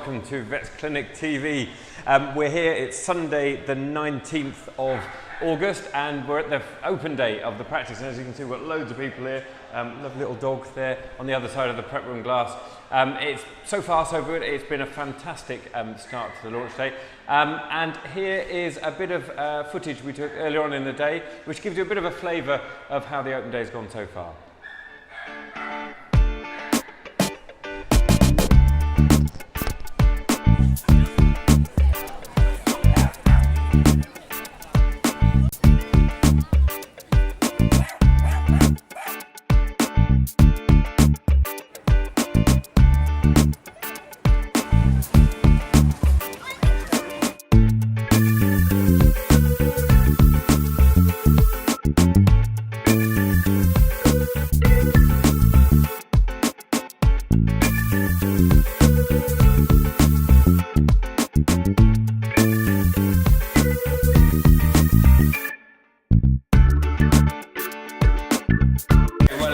welcome to Vets Clinic TV. We're here, it's Sunday the 19th of August and we're at the open day of the practice, and as you can see we've got loads of people here, lovely little dog there on the other side of the prep room glass. It's so far so good, it's been a fantastic start to the launch day, and here is a bit of footage we took earlier on in the day which gives you a bit of a flavour of how the open day's gone so far.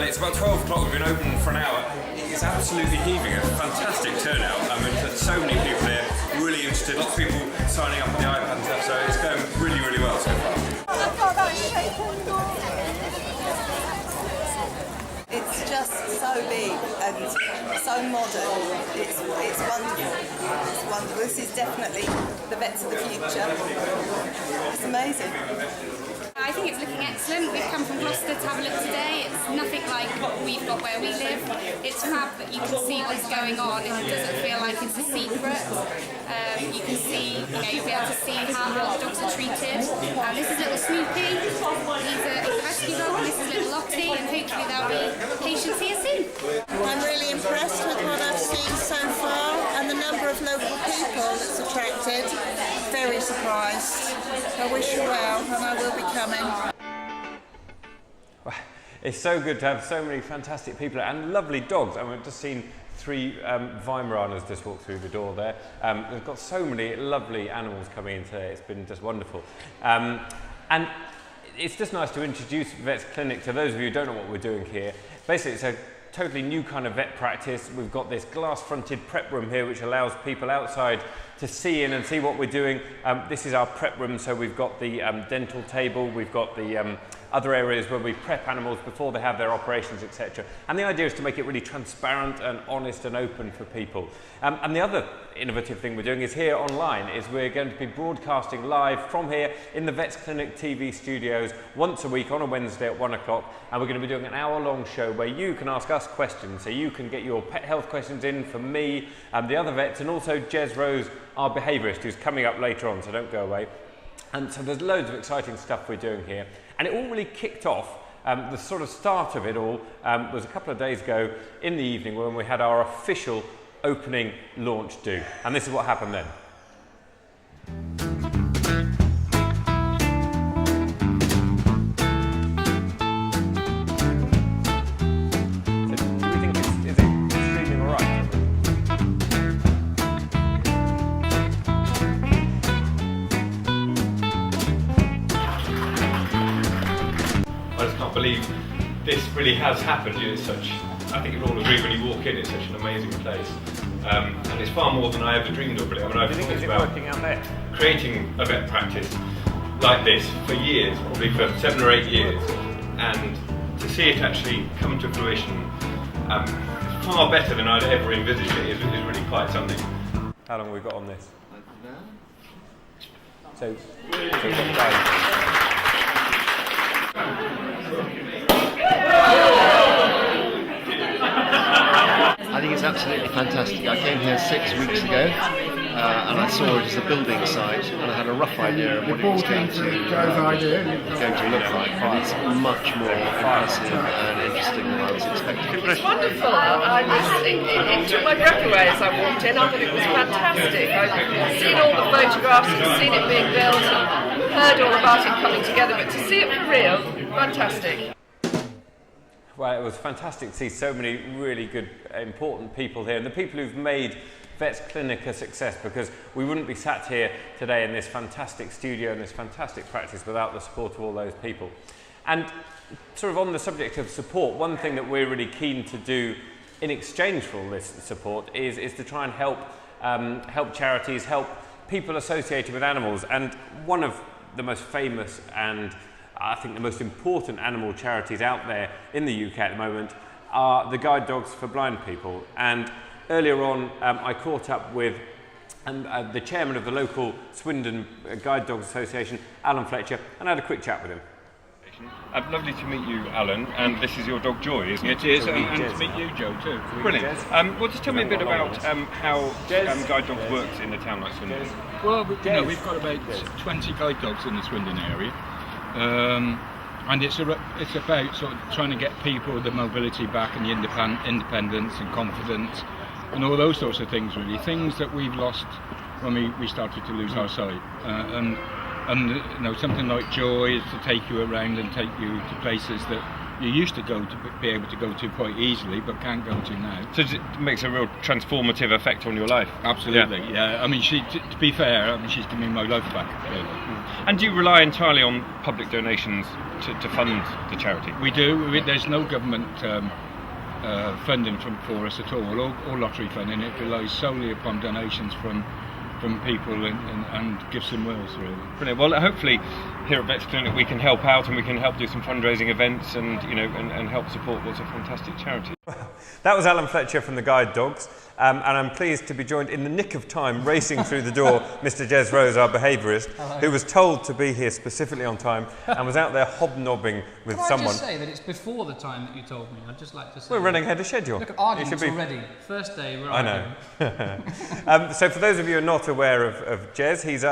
It's about 12 o'clock, we've been open for an hour. It's absolutely heaving, a fantastic turnout. I mean, there's so many people here, really interested, lots of people signing up on the iPad and stuff, so it's going really, really well so far. It's just so big and so modern. It's wonderful. It's wonderful. This is definitely the vets of the future. It's amazing. I think it's looking excellent. We've come from Gloucester to have a look today. It's nothing like what we've got where we live. It's fab that you can see what's going on and it doesn't feel like it's a secret. You can see, you'll be able to see how the dogs are treated. This is little Snoopy. He's a rescue dog, and this is little Lottie, and hopefully there'll be patients here soon. I'm really impressed with what I've seen so far and the number of local people that's attracted. Very surprised. I wish you well, and I will be coming. It's so good to have so many fantastic people and lovely dogs. I mean, I've just seen 3 Weimaranas just walk through the door there. They've got so many lovely animals coming in today. It's been just wonderful. And it's just nice to introduce Vets Clinic to those of you who don't know what we're doing here. Basically, it's a totally new kind of vet practice. We've got this glass-fronted prep room here which allows people outside to see in and see what we're doing. This is our prep room, so we've got the dental table, we've got the other areas where we prep animals before they have their operations, etc. And the idea is to make it really transparent and honest and open for people. And the other innovative thing we're doing is here online, is we're going to be broadcasting live from here in the Vets Clinic TV studios once a week on a Wednesday at 1 o'clock, and we're going to be doing an hour-long show where you can ask us questions, so you can get your pet health questions in for me and the other vets, and also Jez Rose, our behaviourist, who's coming up later on, so don't go away. And so there's loads of exciting stuff we're doing here, and it all really kicked off. The sort of start of it all was a couple of days ago in the evening when we had our official opening launch do, and this is what happened then. I just can't believe this really has happened. It's such, I think you'll all agree when you walk in, it's such an amazing place. And it's far more than I ever dreamed of, really. I mean, I've thought about working out there, creating a vet practice like this for years, probably for 7 or 8 years, and to see it actually come to fruition far better than I'd ever envisaged it is really quite something. How long have we got on this? So we've got time. I think it's absolutely fantastic. I came here 6 weeks ago and I saw it as a building site, and I had a rough idea of what it was going to look like, but it's much more impressive and interesting than I was expecting. It's wonderful. It took my breath away as I walked in. I thought it was fantastic. I'd seen all the photographs and seen it being built and heard all about it coming together, but to see it for real, fantastic. Well, it was fantastic to see so many really good, important people here, and the people who've made Vets Clinic a success, because we wouldn't be sat here today in this fantastic studio and this fantastic practice without the support of all those people. And sort of on the subject of support, one thing that we're really keen to do in exchange for all this support is to try and help help charities, help people associated with animals. And one of the most famous and I think the most important animal charities out there in the UK at the moment are the Guide Dogs for Blind People. And earlier on, I caught up with the chairman of the local Swindon Guide Dogs Association, Alan Fletcher, and I had a quick chat with him. Lovely to meet you, Alan, and this is your dog Joy, isn't it? It is, and to meet you, Joe, too. Brilliant. Well, just tell me a bit about how Guide Dogs works in a town like Swindon. Well, we've got about 20 guide dogs in the Swindon area, and it's about sort of trying to get people the mobility back and the independence and confidence and all those sorts of things, really. Things that we've lost when we started to lose our sight. And something like Joy is to take you around and take you to places that you used to be able to go to quite easily, but can't go to now. So it makes a real transformative effect on your life. Absolutely, yeah. I mean, to be fair, she's given me my life back. Really. And do you rely entirely on public donations to fund the charity? We do. There's no government funding for us at all, or lottery funding. It relies solely upon donations from people and gifts and wills, really. Brilliant. Well, hopefully here at Vets Clinic we can help out and we can help do some fundraising events and and help support what's a fantastic charity. That was Alan Fletcher from the Guide Dogs, and I'm pleased to be joined in the nick of time, racing through the door, Mr. Jez Rose, our behaviourist, who was told to be here specifically on time and was out there hobnobbing with someone. Can I just say that it's before the time that you told me? I'd just like to say... We're running ahead of schedule. Look at arguments already. First day, we're arguing. I know. So for those of you who are not aware of Jez, he's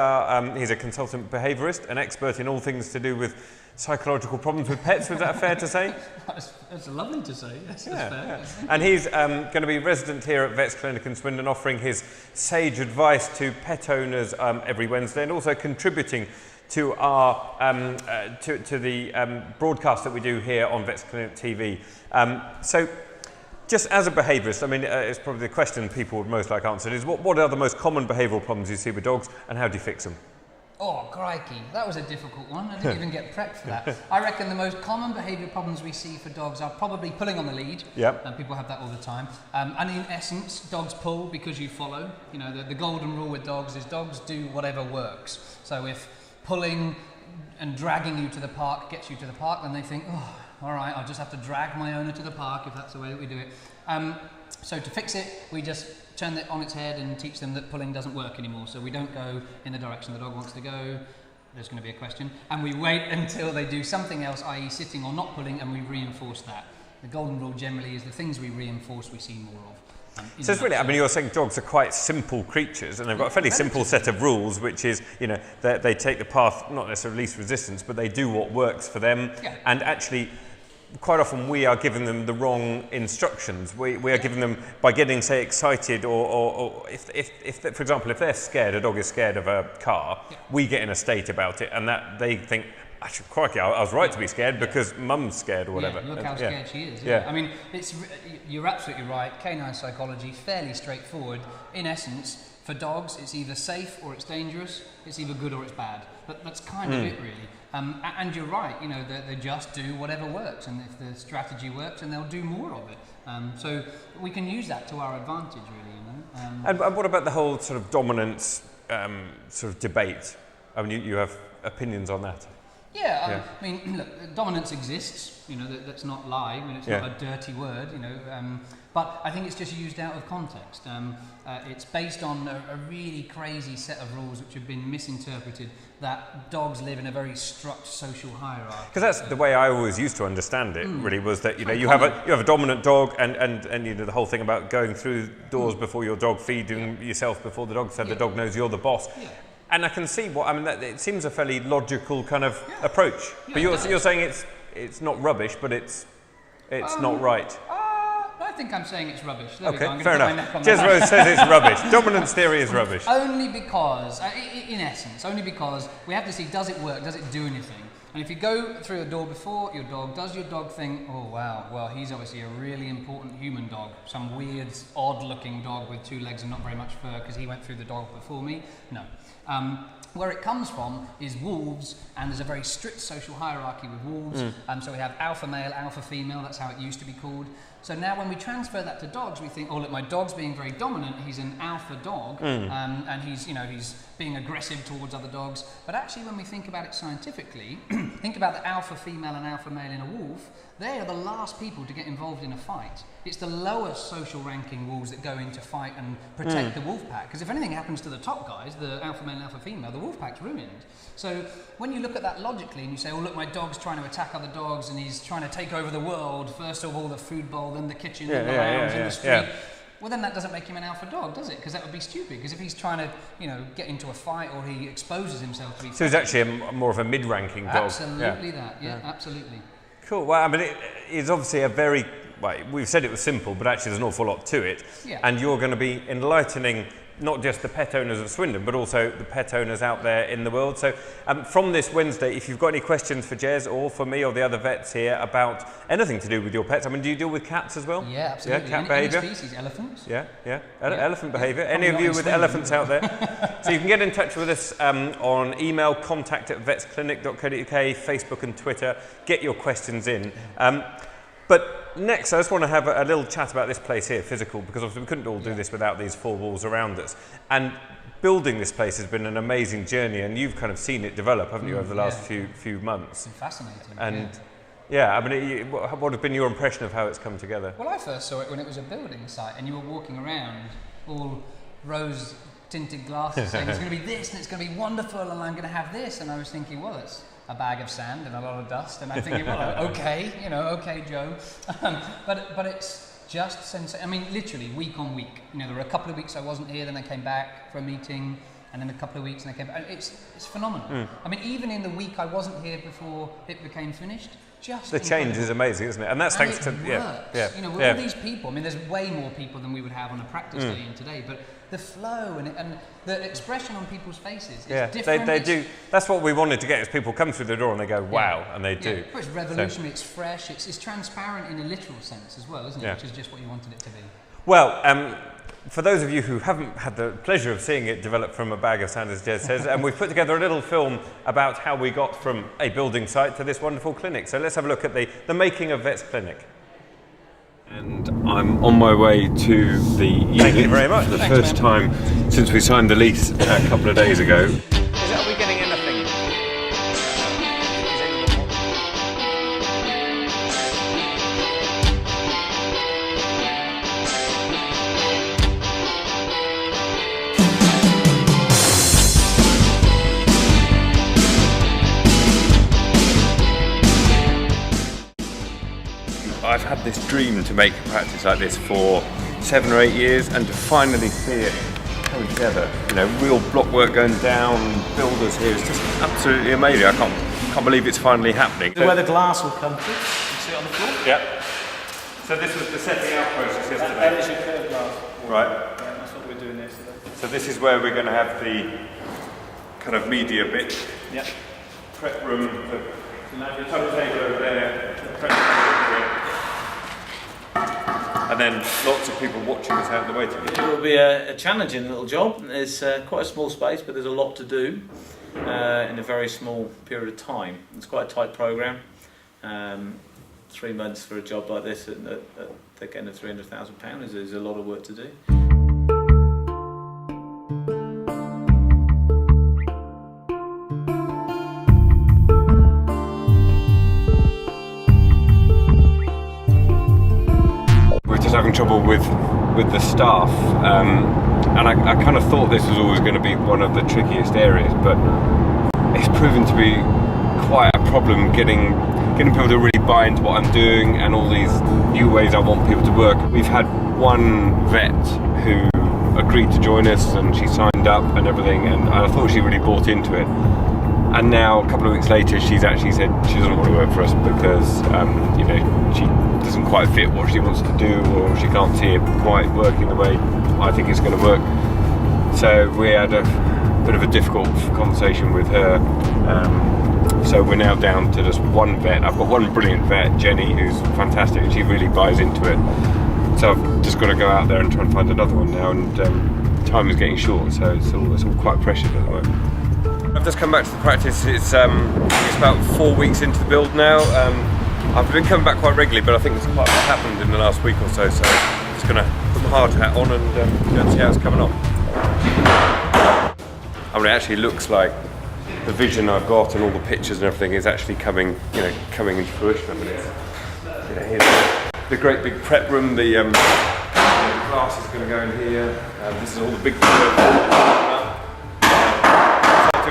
a consultant behaviourist, an expert in all things to do with psychological problems with pets. Was that fair to say? That's lovely to say, yes, Yeah, that's fair. yeah. And he's going to be resident here at Vets Clinic in Swindon, offering his sage advice to pet owners every Wednesday, and also contributing to our to the broadcast that we do here on Vets Clinic TV. So just as a behaviourist, I mean, it's probably the question people would most like answered is what are the most common behavioural problems you see with dogs, and how do you fix them? Oh, crikey, that was a difficult one. I didn't even get prepped for that. I reckon the most common behavioural problems we see for dogs are probably pulling on the lead. Yep. And people have that all the time. And in essence, dogs pull because you follow. You know, the golden rule with dogs is dogs do whatever works. So if pulling and dragging you to the park gets you to the park, then they think, oh, all right, I'll just have to drag my owner to the park if that's the way that we do it. So to fix it, we just turn it on its head and teach them that pulling doesn't work anymore. So we don't go in the direction the dog wants to go. There's going to be a question. And we wait until they do something else, i.e. sitting or not pulling, and we reinforce that. The golden rule generally is the things we reinforce, we see more of. So it's really, I mean, you're saying dogs are quite simple creatures, and they've got a fairly simple set of rules, which is, they take the path, not necessarily least resistance, but they do what works for them. Yeah. And actually, quite often we are giving them the wrong instructions. We are giving them, by getting, say, excited, or if for example, if they're scared, a dog is scared of a car, we get in a state about it, and that they think, actually, crikey, I was right to be scared because mum's scared or whatever. Yeah, look how scared she is. Yeah. I mean, you're absolutely right. Canine psychology, fairly straightforward. In essence, for dogs, it's either safe or it's dangerous. It's either good or it's bad. But that's kind of it, really. And you're right. They just do whatever works, and if the strategy works, then they'll do more of it. So we can use that to our advantage, really. And what about the whole sort of dominance sort of debate? I mean, you have opinions on that. Yeah, I mean, look, dominance exists, let's not lie, I mean, it's not a dirty word, but I think it's just used out of context. It's based on a really crazy set of rules which have been misinterpreted, that dogs live in a very struct social hierarchy. Because that's the way I always used to understand it, really, was that, you have a dominant dog, and the whole thing about going through doors before your dog, feeding yourself before the dog, so the dog knows you're the boss. Yeah. And I can see it seems a fairly logical kind of approach. Yeah, but you're saying it's not rubbish, but it's not right. I think I'm saying it's rubbish. There okay, fair enough. Jez Rose says it's rubbish. Dominance theory is rubbish. Only because, in essence, we have to see, does it work? Does it do anything? And if you go through a door before your dog, does your dog think, oh wow, well he's obviously a really important human dog, some weird, odd-looking dog with 2 legs and not very much fur because he went through the door before me? No. Where it comes from is wolves, and there's a very strict social hierarchy with wolves. So we have alpha male, alpha female, that's how it used to be called. So now when we transfer that to dogs, we think, oh look, my dog's being very dominant, he's an alpha dog, and he's being aggressive towards other dogs. But actually when we think about it scientifically, think about the alpha female and alpha male in a wolf, they are the last people to get involved in a fight. It's the lower social ranking wolves that go in to fight and protect the wolf pack. Because if anything happens to the top guys, the alpha male and alpha female, the wolf pack's ruined. So when you look at that logically and you say, oh look, my dog's trying to attack other dogs and he's trying to take over the world, first of all the food bowl, then the kitchen, then the lounge, and the street. Well, then that doesn't make him an alpha dog, does it? Because that would be stupid. Because if he's trying to, get into a fight or he exposes himself to be... So he's actually more of a mid-ranking dog. Absolutely absolutely. Cool. Well, I mean, it is obviously a very... Well, we've said it was simple, but actually there's an awful lot to it. Yeah. And you're going to be enlightening not just the pet owners of Swindon, but also the pet owners out there in the world. So from this Wednesday, if you've got any questions for Jez or for me or the other vets here about anything to do with your pets, I mean, do you deal with cats as well? Yeah, absolutely. Yeah, cat behaviour? Any species, elephants? Elephant behaviour. Any of you with elephants out there? So you can get in touch with us on email, contact@vetsclinic.co.uk, Facebook and Twitter. Get your questions in. But next, I just want to have a little chat about this place here, physical, because obviously we couldn't all do this without these four walls around us. And building this place has been an amazing journey, and you've kind of seen it develop, haven't you, over the last few months? It's been fascinating. And I mean, what have been your impression of how it's come together? Well, I first saw it when it was a building site, and you were walking around all rose-tinted glasses, saying it's going to be this, and it's going to be wonderful, and I'm going to have this, and I was thinking, well, it's a bag of sand and a lot of dust, and I'm thinking, well, okay, okay, Joe, but it's just sensational. I mean, literally week on week. There were a couple of weeks I wasn't here, then I came back for a meeting, and then a couple of weeks, and I came back. It's phenomenal. I mean, even in the week I wasn't here before it became finished, just the change is amazing, isn't it? And that's thanks to with all these people. I mean, there's way more people than we would have on a practice day in today, but the flow and the expression on people's faces is different. They do. That's what we wanted to get, is people come through the door and they go, wow, and they do. Well, it's revolutionary, it's fresh, it's transparent in a literal sense as well, isn't it? Which is just what you wanted it to be. Well, for those of you who haven't had the pleasure of seeing it develop from a bag of sand, as Jez says, and we've put together a little film about how we got from a building site to this wonderful clinic. So let's have a look at the making of Vets Clinic. And I'm on my way to the unit. Thank you very much. For the first time since we signed the lease a couple of days ago. Are we getting anything? I've had this dream to make a practice like this for 7 or 8 years, and to finally see it come together. Real block work going down, builders here. It's just absolutely amazing. I can't believe it's finally happening. Where the glass will come to, you see it on the floor? Yeah. So this was the setting out process yesterday. That is your curved glass. Right. Yeah, that's what we're doing yesterday. So this is where we're going to have the kind of media bit. Yeah. Prep room, the tub table over there, the prep room. And then lots of people watching us out in the waiting room. It will be a challenging little job. It's quite a small space, but there's a lot to do in a very small period of time. It's quite a tight programme. 3 months for a job like this at the end of £300,000 is a lot of work to do. Having trouble with the staff, and I kind of thought this was always going to be one of the trickiest areas, but it's proven to be quite a problem getting people to really buy into what I'm doing and all these new ways I want people to work. We've had one vet who agreed to join us, and she signed up and everything, and I thought she really bought into it. And now, a couple of weeks later, she's actually said she doesn't want to work for us because, she doesn't quite fit what she wants to do, or she can't see it quite working the way I think it's going to work. So we had a bit of a difficult conversation with her. So we're now down to just one vet. I've got one brilliant vet, Jenny, who's fantastic, and she really buys into it. So I've just got to go out there and try and find another one now, and time is getting short, so it's all quite pressured at the moment. I've just come back to the practice. It's about 4 weeks into the build now. I've been coming back quite regularly, but I think there's quite a lot happened in the last week or so, so I'm just going to put my hard hat on and go and see how it's coming on. I mean, it actually looks like the vision I've got and all the pictures and everything is actually coming into fruition. I mean, here's the great big prep room. The glass is going to go in here. This is all the big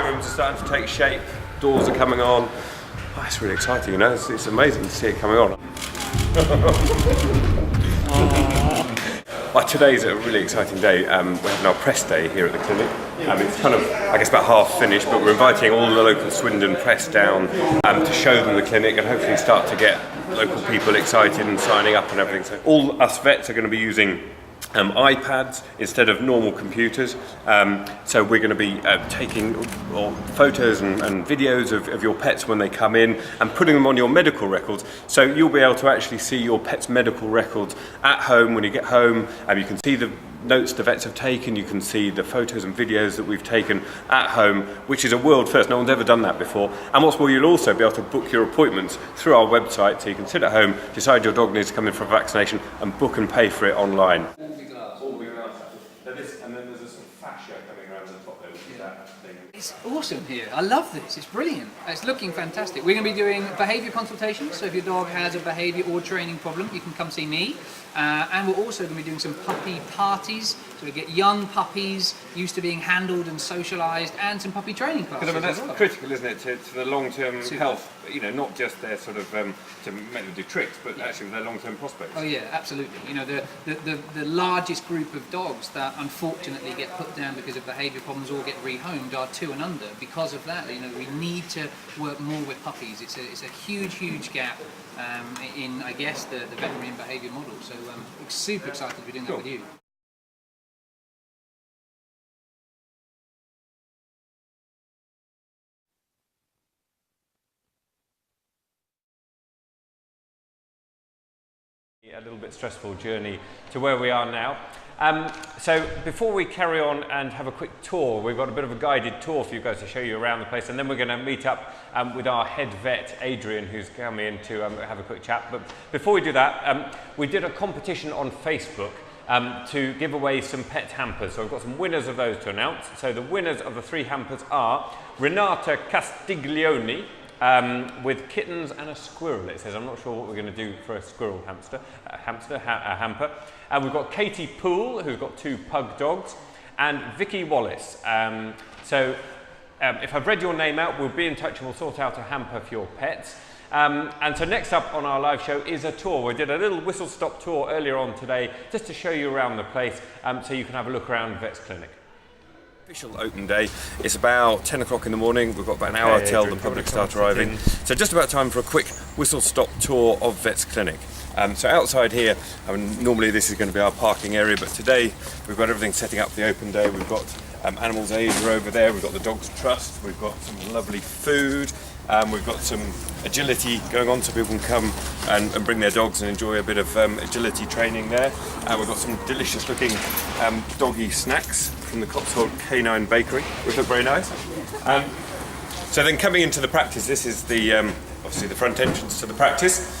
rooms are starting to take shape. Doors are coming on. Oh, it's really exciting, you know. It's amazing to see it coming on. Well, today's a really exciting day. We're having our press day here at the clinic. It's kind of, I guess, about half finished, but we're inviting all the local Swindon press down to show them the clinic and hopefully start to get local people excited and signing up and everything. So all us vets are going to be using iPads instead of normal computers. So we're going to be taking photos and videos of your pets when they come in and putting them on your medical records. So you'll be able to actually see your pet's medical records at home when you get home. You can see the notes the vets have taken, you can see the photos and videos that we've taken at home, which is a world first. No one's ever done that before. And what's more, you'll also be able to book your appointments through our website, so you can sit at home, decide your dog needs to come in for a vaccination and book and pay for it online. And then there's a sort of fascia coming around the top there, which is that thing. It's awesome here. I love this. It's brilliant. It's looking fantastic. We're going to be doing behaviour consultations, so if your dog has a behaviour or training problem, you can come see me. And we're also going to be doing some puppy parties, so we get young puppies used to being handled and socialised, and some puppy training classes. Because I mean, that's critical, isn't it, to the long-term health, you know, not just their sort of, to make them do tricks, but actually their long-term prospects. Oh yeah, absolutely. You know, the largest group of dogs that unfortunately get put down because of behaviour problems or get rehomed are 2 and under. Because of that, you know, we need to work more with puppies. It's a huge gap in, I guess, the veterinary and behaviour model. So I'm super excited to be doing that with you. A little bit stressful journey to where we are now. So before we carry on and have a quick tour, we've got a bit of a guided tour for you guys to show you around the place, and then we're going to meet up with our head vet, Adrian, who's coming in to have a quick chat. But before we do that, we did a competition on Facebook to give away some pet hampers. So I've got some winners of those to announce. So the winners of the 3 hampers are Renata Castiglione, with kittens and a squirrel, it says. I'm not sure what we're going to do for a squirrel hamper. And we've got Katie Poole, who's got 2 pug dogs, and Vicky Wallace. If I've read your name out, we'll be in touch and we'll sort out a hamper for your pets. And so next up on our live show is a tour. We did a little whistle-stop tour earlier on today just to show you around the place, so you can have a look around Vet's Clinic. Official open day. It's about 10 o'clock in the morning. We've got about an hour till the public start arriving. So just about time for a quick whistle-stop tour of Vet's Clinic. So outside here, I mean, normally this is going to be our parking area, but today we've got everything setting up for the open day. We've got Animals Aid over there, we've got the Dogs Trust, we've got some lovely food, we've got some agility going on so people can come and bring their dogs and enjoy a bit of agility training there. We've got some delicious looking doggy snacks from the Cotswold Canine Bakery, which look very nice. So then coming into the practice, this is the obviously the front entrance to the practice.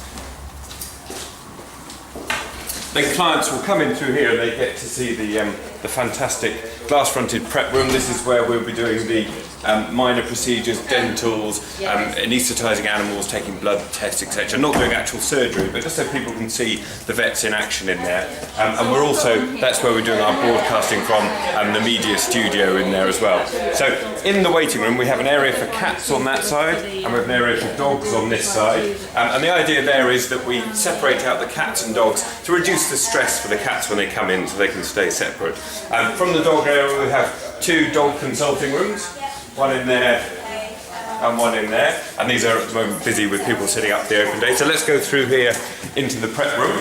Then clients will come in through here and they get to see the fantastic glass-fronted prep room. This is where we'll be doing the minor procedures, dentals, anaesthetising animals, taking blood tests, etc. Not doing actual surgery, but just so people can see the vets in action in there. And we're also, that's where we're doing our broadcasting from, the media studio in there as well. So in the waiting room we have an area for cats on that side, and we have an area for dogs on this side. And the idea there is that we separate out the cats and dogs to reduce the stress for the cats when they come in so they can stay separate. From the dog area we have 2 dog consulting rooms, one in there and one in there, and these are at the moment busy with people setting up the open day. So let's go through here into the prep room.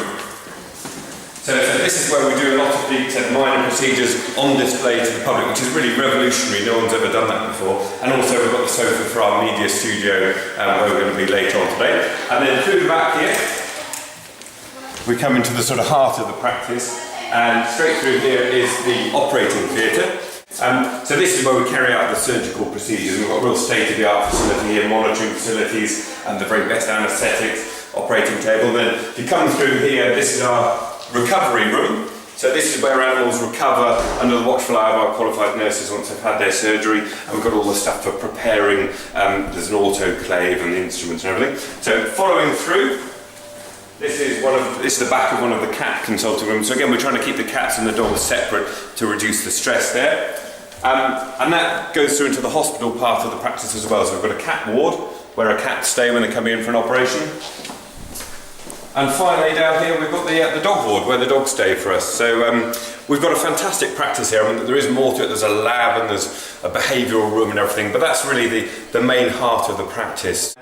So this is where we do a lot of the minor procedures on display to the public, which is really revolutionary. No one's ever done that before. And also we've got the sofa for our media studio where we're going to be later on today. And then through the back here we come into the sort of heart of the practice, and straight through here is the operating theatre. So this is where we carry out the surgical procedures. We've got a real state-of-the-art facility here, monitoring facilities and the very best anaesthetics, operating table. Then if you come through here, this is our recovery room. So this is where animals recover under the watchful eye of our qualified nurses once they've had their surgery, and we've got all the stuff for preparing. There's an autoclave and the instruments and everything. So following through, this is the back of one of the cat consulting rooms. So again, we're trying to keep the cats and the dogs separate to reduce the stress there. And that goes through into the hospital part of the practice as well. So we've got a cat ward where a cat stay when they come in for an operation. And finally down here we've got the dog ward where the dogs stay for us. So we've got a fantastic practice here. I mean, there is more to it. There's a lab and there's a behavioural room and everything, but that's really the main heart of the practice.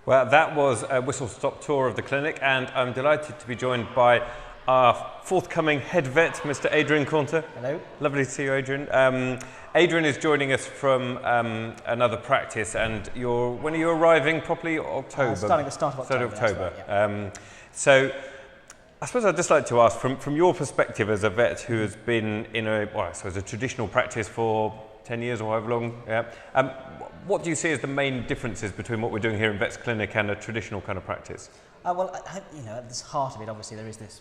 Well, that was a whistle-stop tour of the clinic, and I'm delighted to be joined by our forthcoming head vet, Mr. Adrian Caunter. Hello. Lovely to see you, Adrian. Adrian is joining us from another practice, and when are you arriving properly? October? Starting at the start of October. Right, yeah. So, I suppose I'd just like to ask, from your perspective as a vet who has been in a traditional practice for 10 years or however long, what do you see as the main differences between what we're doing here in Vet's Clinic and a traditional kind of practice? Well, at the heart of it, obviously, there is this,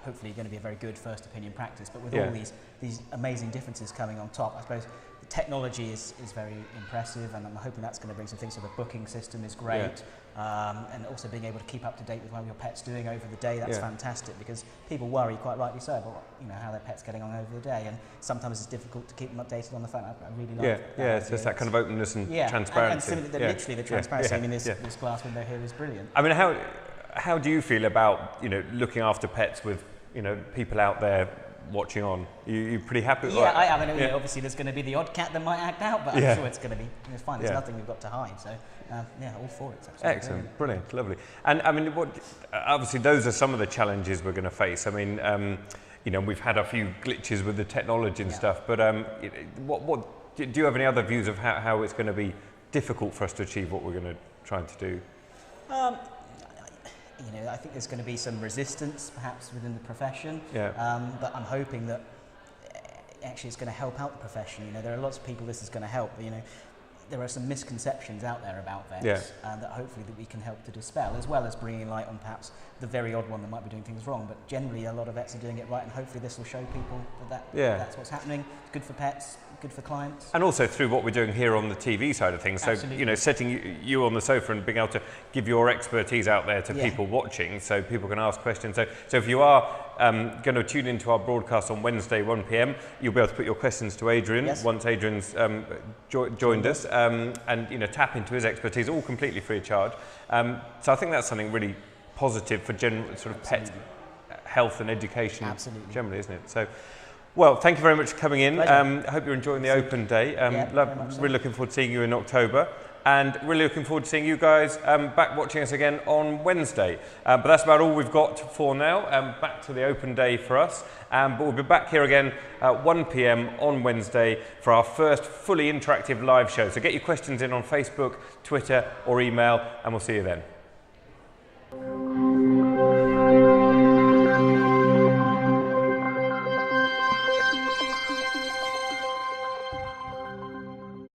hopefully going to be a very good first opinion practice, but with all these amazing differences coming on top, I suppose the technology is very impressive, and I'm hoping that's going to bring some things. So the booking system is great, and also being able to keep up to date with how your pet's doing over the day, that's fantastic, because people worry, quite rightly so, about how their pet's getting on over the day, and sometimes it's difficult to keep them updated on the phone. I really like that. It's just that kind of openness and transparency. And literally the transparency. I mean, this glass window here is brilliant. I mean, how do you feel about looking after pets with people out there watching on? You pretty happy? Yeah, I am. Obviously there's going to be the odd cat that might act out, but I'm sure it's going to be fine. There's nothing we've got to hide. So all for it. Excellent, brilliant, lovely. And I mean, obviously those are some of the challenges we're going to face. I mean, we've had a few glitches with the technology and stuff, but do you have any other views of how it's going to be difficult for us to achieve what we're going to try to do? I think there's going to be some resistance perhaps within the profession, but I'm hoping that actually it's going to help out the profession. There are lots of people this is going to help. There are some misconceptions out there about vets that hopefully that we can help to dispel, as well as bringing light on perhaps the very odd one that might be doing things wrong. But generally a lot of vets are doing it right, and hopefully this will show people that's what's happening. It's good for pets, good for clients. And also through what we're doing here on the TV side of things. Absolutely. So, setting you on the sofa and being able to give your expertise out there to people watching, so people can ask questions. So if you are going to tune into our broadcast on Wednesday, 1 p.m, you'll be able to put your questions to Adrian once Adrian's joined us, and tap into his expertise, all completely free of charge. So I think that's something really positive for general sort of pet health and education generally, isn't it? So, well, thank you very much for coming in. I hope you're enjoying the open day. Really looking forward to seeing you in October, and really looking forward to seeing you guys back watching us again on Wednesday. But that's about all we've got for now. Back to the open day for us. But we'll be back here again at 1 p.m. on Wednesday for our first fully interactive live show. So get your questions in on Facebook, Twitter or email, and we'll see you then.